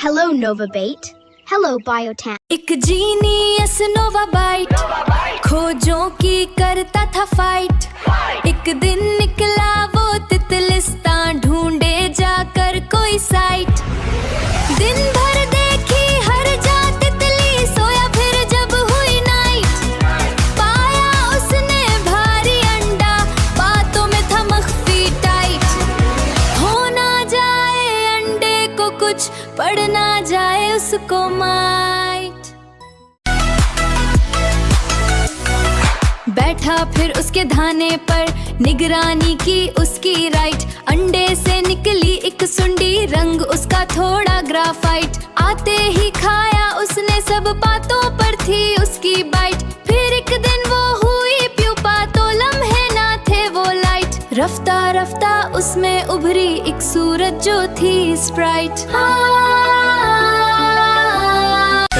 Hello, Novabait. Hello, Biotan. एक genius नोवा bite खोजों की करता था फाइट। एक दिन निकला वो तितलिस्तान ढूंढे जाकर कोई साइट। दिन भर देखी हर जा तितली सोया फिर जब हुई नाइट पाया उसने भारी अंडा बातों में था मख्फी टाइट। हो ना जाए अंडे को कुछ पड़ ना जाए उसको माइट। बैठा फिर उसके धाने पर निगरानी की उसकी राइट। अंडे से निकली एक सुंडी रंग उसका थोड़ा ग्राफाइट। आते ही खाया उसने सब बातों पर थी उसकी बाइट। फिर एक दिन वो हुई प्यूपा तो लम्हे ना थे वो लाइट। रफ्ता रफ्ता उसमें उभरी एक सूरत जो थी स्प्राइट।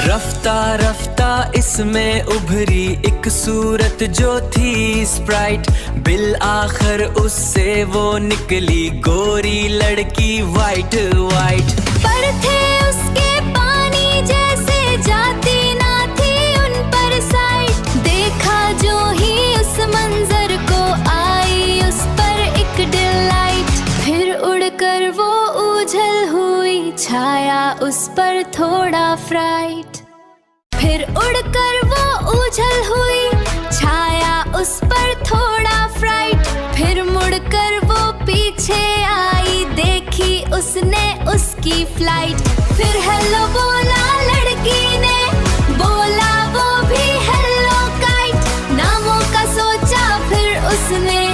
रफ्ता रफ्ता इसमें उभरी एक सूरत जो थी स्प्राइट। बिल आखिर उससे वो निकली गोरी लड़की वाइट वाइट। पर थे उसके पानी जैसे जाती ना थी उन पर साइट। देखा जो ही उस मंजर को आई उस पर एक डिलाइट। फिर उड़कर वो उछल हुई छाया उस पर थोड़ा फ्राइट। फिर उड़कर वो उछल हुई छाया उस पर थोड़ा फ्राइट। फिर मुड़कर वो पीछे आई देखी उसने उसकी फ्लाइट। फिर हेलो बोला लड़की ने बोला वो भी हेलो काइट। नामों का सोचा फिर उसने